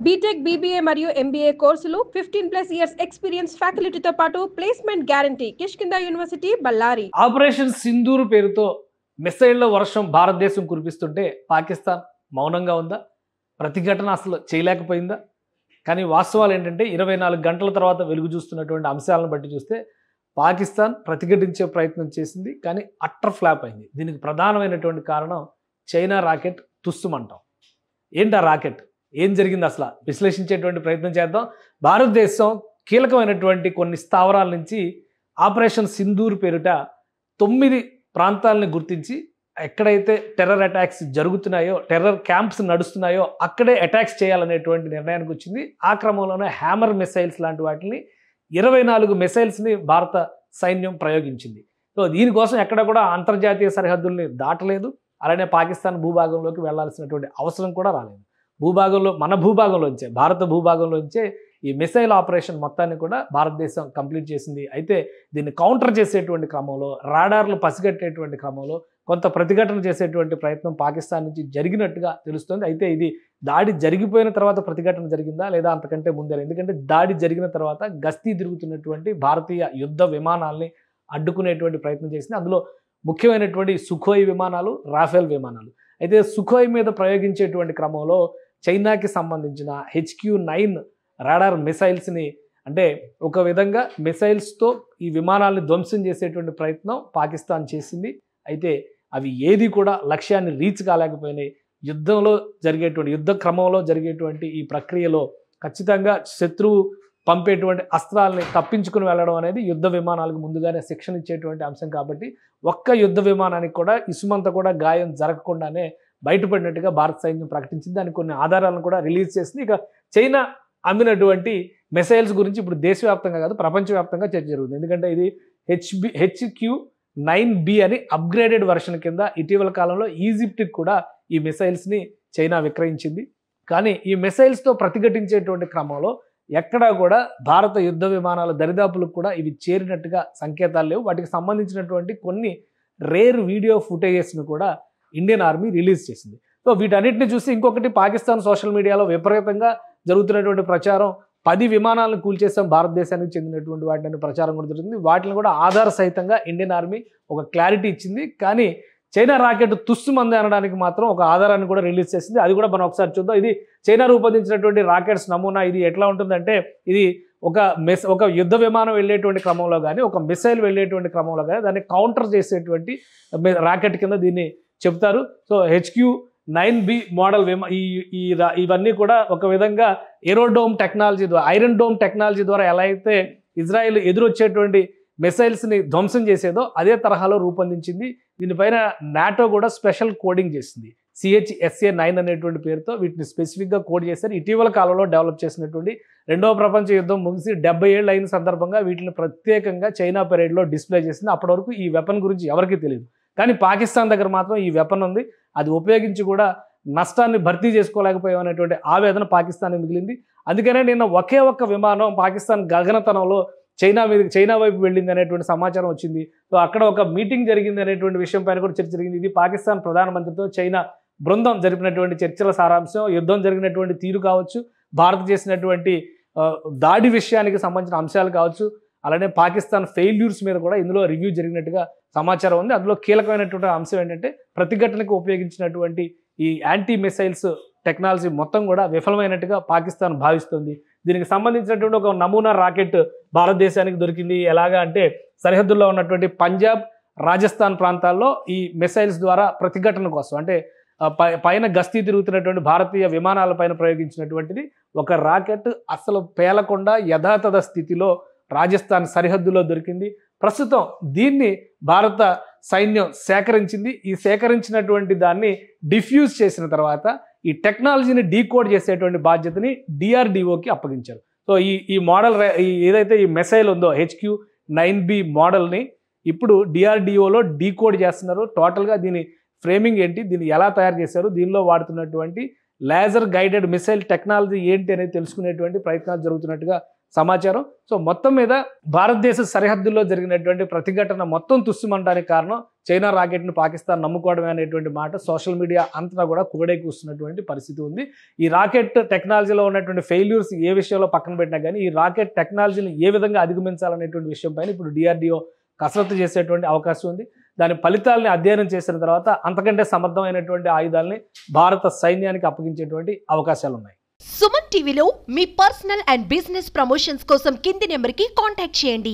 BTech, BBA మరియు MBA కోర్సులు 15+ years experience ఫ్యాకల్టీతో పాటు placement guarantee. Kishkindha university, Ballari. Operation Sindoor పేరుతో మిసైళ్ల వర్షం భారతదేశం కురిపిస్తుంటే పాకిస్తాన్ మౌనంగా ఉందా? ప్రతిఘటన అసలు చేయలేకపోయిందా? కానీ వాస్తవాలు ఏంటంటే 24 గంటల తర్వాత వెలుగు చూస్తున్నటువంటి అంశాలను బట్టి చూస్తే పాకిస్తాన్ ప్రతిఘటించే ప్రయత్నం చేసింది, కానీ అట్టర్ ఫ్లాప్ అయింది. దీనికి ప్రధానమైనటువంటి కారణం చైనా రాకెట్ తుస్సుమంటాం. ఏంటి ఆ రాకెట్? ఏం జరిగింది అసలు విశ్లేషించేటువంటి ప్రయత్నం చేద్దాం. భారతదేశం కీలకమైనటువంటి కొన్ని స్థావరాల నుంచి ఆపరేషన్ సింధూర్ పేరిట 9 ప్రాంతాలని గుర్తించి ఎక్కడైతే టెర్రర్ అటాక్స్ జరుగుతున్నాయో, టెర్రర్ క్యాంప్స్ నడుస్తున్నాయో అక్కడే అటాక్స్ చేయాలనేటువంటి నిర్ణయానికి వచ్చింది. ఆ క్రమంలోనే హ్యామర్ మిసైల్స్ లాంటి వాటిని 24 మిసైల్స్ని భారత సైన్యం ప్రయోగించింది. సో దీనికోసం ఎక్కడ కూడా అంతర్జాతీయ సరిహద్దుల్ని దాటలేదు. అలానే పాకిస్తాన్ భూభాగంలోకి వెళ్లాల్సినటువంటి అవసరం కూడా రాలేదు. మన భూభాగంలోంచే, భారత భూభాగంలోంచే ఈ మిసైల్ ఆపరేషన్ మొత్తాన్ని కూడా భారతదేశం కంప్లీట్ చేసింది. అయితే దీన్ని కౌంటర్ చేసేటువంటి క్రమంలో, రాడార్లు పసిగట్టేటువంటి క్రమంలో కొంత ప్రతిఘటన చేసేటువంటి ప్రయత్నం పాకిస్తాన్ నుంచి జరిగినట్టుగా తెలుస్తుంది. అయితే ఇది దాడి జరిగిపోయిన తర్వాత ప్రతిఘటన జరిగిందా లేదా అంతకంటే ముందే? ఎందుకంటే దాడి జరిగిన తర్వాత గస్తీ తిరుగుతున్నటువంటి భారతీయ యుద్ధ విమానాల్ని అడ్డుకునేటువంటి ప్రయత్నం చేసింది. అందులో ముఖ్యమైనటువంటి సుఖోయ్ విమానాలు, రాఫెల్ విమానాలు. అయితే సుఖోయ్ మీద ప్రయోగించేటువంటి క్రమంలో చైనాకి సంబంధించిన HQ-9 రాడార్ మిసైల్స్ని, అంటే ఒక విధంగా మిసైల్స్తో ఈ విమానాలను ధ్వంసం చేసేటువంటి ప్రయత్నం పాకిస్తాన్ చేసింది. అయితే అవి ఏది కూడా లక్ష్యాన్ని రీచ్ కాలేకపోయినాయి. యుద్ధ క్రమంలో జరిగేటువంటి ఈ ప్రక్రియలో ఖచ్చితంగా శత్రువు పంపేటువంటి అస్త్రాలని తప్పించుకుని వెళ్ళడం అనేది యుద్ధ విమానాలకు ముందుగానే శిక్షణ ఇచ్చేటువంటి అంశం. కాబట్టి ఒక్క యుద్ధ విమానానికి కూడా ఇసుమంత కూడా గాయం జరగకుండానే బయటపడినట్టుగా భారత సైన్యం ప్రకటించింది. దానికి కొన్ని ఆధారాలను కూడా రిలీజ్ చేసింది. ఇక చైనా అమ్మినటువంటి మిసైల్స్ గురించి ఇప్పుడు దేశవ్యాప్తంగా కాదు, ప్రపంచవ్యాప్తంగా చర్చ జరుగుతుంది. ఎందుకంటే ఇది HQ-9B అని అప్గ్రేడెడ్ వెర్షన్ కింద ఇటీవల కాలంలో ఈజిప్ట్కి కూడా ఈ మిసైల్స్ని చైనా విక్రయించింది. కానీ ఈ మిసైల్స్తో ప్రతిఘటించేటువంటి క్రమంలో ఎక్కడా కూడా భారత యుద్ధ విమానాల దరిదాపులకు కూడా ఇవి చేరినట్టుగా సంకేతాలు లేవు. వాటికి సంబంధించినటువంటి కొన్ని రేర్ వీడియో ఫుటేజెస్ను కూడా ఇండియన్ ఆర్మీ రిలీజ్ చేసింది. సో వీటన్నిటిని చూసి ఇంకొకటి, పాకిస్తాన్ సోషల్ మీడియాలో విపరీతంగా జరుగుతున్నటువంటి ప్రచారం, 10 విమానాలను కూల్చేసాం భారతదేశానికి చెందినటువంటి వాటిని ప్రచారం కూడా జరుగుతుంది. వాటిని కూడా ఆధార సహితంగా ఇండియన్ ఆర్మీ ఒక క్లారిటీ ఇచ్చింది. కానీ చైనా రాకెట్ తుస్సుమంది అనడానికి మాత్రం ఒక ఆధారాన్ని కూడా రిలీజ్ చేసింది. అది కూడా మనం ఒకసారి చూద్దాం. ఇది చైనా రూపొందించినటువంటి రాకెట్స్ నమూనా. ఇది ఎట్లా ఉంటుందంటే, ఇది ఒక యుద్ధ విమానం వెళ్ళేటువంటి క్రమంలో కానీ, ఒక మిసైల్ వెళ్ళేటువంటి క్రమంలో కానీ దాన్ని కౌంటర్ చేసేటువంటి రాకెట్ కింద దీన్ని చెప్తారు. సో HQ-9B మోడల్ ఇవన్నీ కూడా ఒక విధంగా ఏరోడోమ్ టెక్నాలజీ ద్వారా, ఐరన్ డోమ్ టెక్నాలజీ ద్వారా ఎలా అయితే ఇజ్రాయెల్ ఎదురొచ్చేటువంటి మిసైల్స్ని ధ్వంసం చేసేదో అదే తరహాలో రూపొందించింది. దీనిపైన నాటో కూడా స్పెషల్ కోడింగ్ చేసింది. CHSA-9 అనేటువంటి పేరుతో వీటిని స్పెసిఫిక్గా కోడ్ చేశారు. ఇటీవల కాలంలో డెవలప్ చేసినటువంటి రెండవ ప్రపంచ యుద్ధం ముగిసి 70 ఏళ్ళు అయిన సందర్భంగా వీటిని ప్రత్యేకంగా చైనా పెరేడ్లో డిస్ప్లే చేసింది. అప్పటి వరకు ఈ వెపన్ గురించి ఎవరికీ తెలియదు. కానీ పాకిస్తాన్ దగ్గర మాత్రం ఈ వెపన్ ఉంది. అది ఉపయోగించి కూడా నష్టాన్ని భర్తీ చేసుకోలేకపోయామనేటువంటి ఆవేదన పాకిస్తాన్ మిగిలింది. అందుకనే నిన్న ఒకే ఒక్క విమానం పాకిస్తాన్ గగనతనంలో చైనా వైపు వెళ్ళింది అనేటువంటి సమాచారం వచ్చింది. సో అక్కడ ఒక మీటింగ్ జరిగింది అనేటువంటి విషయం పైన కూడా చర్చ జరిగింది. ఇది పాకిస్తాన్ ప్రధానమంత్రితో చైనా బృందం జరిపినటువంటి చర్చల సారాంశం. యుద్ధం జరిగినటువంటి తీరు కావచ్చు, భారత్ చేసినటువంటి దాడి విషయానికి సంబంధించిన అంశాలు కావచ్చు, అలానే పాకిస్తాన్ ఫెయిల్యూర్స్ మీద కూడా ఇందులో రివ్యూ జరిగినట్టుగా సమాచారం ఉంది. అందులో కీలకమైనటువంటి అంశం ఏంటంటే, ప్రతిఘటనకు ఉపయోగించినటువంటి ఈ యాంటీ మిసైల్స్ టెక్నాలజీ మొత్తం కూడా విఫలమైనట్టుగా పాకిస్తాన్ భావిస్తుంది. దీనికి సంబంధించినటువంటి ఒక నమూనా రాకెట్ భారతదేశానికి దొరికింది. ఎలాగా అంటే, సరిహద్దుల్లో ఉన్నటువంటి పంజాబ్, రాజస్థాన్ ప్రాంతాల్లో ఈ మిసైల్స్ ద్వారా ప్రతిఘటన కోసం, అంటే పైన గస్తీ తిరుగుతున్నటువంటి భారతీయ విమానాలపైన ప్రయోగించినటువంటిది ఒక రాకెట్ అసలు పేలకుండా యథాతథ స్థితిలో రాజస్థాన్ సరిహద్దులో దొరికింది. ప్రస్తుతం దీన్ని భారత సైన్యం సేకరించింది. ఈ సేకరించినటువంటి దాన్ని డిఫ్యూజ్ చేసిన తర్వాత ఈ టెక్నాలజీని డీకోడ్ చేసేటువంటి బాధ్యతని DRDOకి అప్పగించారు. సో ఈ మోడల్ ఏదైతే ఈ మిసైల్ ఉందో HQ-9B మోడల్ని ఇప్పుడు DRDOలో డీకోడ్ చేస్తున్నారు. టోటల్గా దీని ఫ్రేమింగ్ ఏంటి, దీన్ని ఎలా తయారు చేశారు, దీనిలో వాడుతున్నటువంటి లేజర్ గైడెడ్ మిసైల్ టెక్నాలజీ ఏంటి అనేది తెలుసుకునేటువంటి ప్రయత్నాలు జరుగుతున్నట్టుగా సమాచారం. సో మొత్తం మీద భారతదేశ సరిహద్దుల్లో జరిగినటువంటి ప్రతిఘటన మొత్తం తుస్సుమంటానికి కారణం చైనా రాకెట్ను పాకిస్తాన్ నమ్ముకోవడమే అనేటువంటి మాట సోషల్ మీడియా అంతా కూడా కూడేకూస్తున్నటువంటి పరిస్థితి ఉంది. ఈ రాకెట్ టెక్నాలజీలో ఉన్నటువంటి ఫెయిల్యూర్స్ ఏ విషయంలో పక్కన పెట్టినా కానీ ఈ రాకెట్ టెక్నాలజీని ఏ విధంగా అధిగమించాలనేటువంటి విషయం పైన ఇప్పుడు DRDO కసరత్తు చేసేటువంటి అవకాశం ఉంది. దాని ఫలితాలని అధ్యయనం చేసిన తర్వాత అంతకంటే సమర్థమైనటువంటి ఆయుధాలని భారత సైన్యానికి అప్పగించేటువంటి అవకాశాలు ఉన్నాయి. సుమన్ టీవీలో మీ పర్సనల్ అండ్ బిజినెస్ ప్రమోషన్స్ కోసం కింది నెంబర్కి కాంటాక్ట్ చేయండి.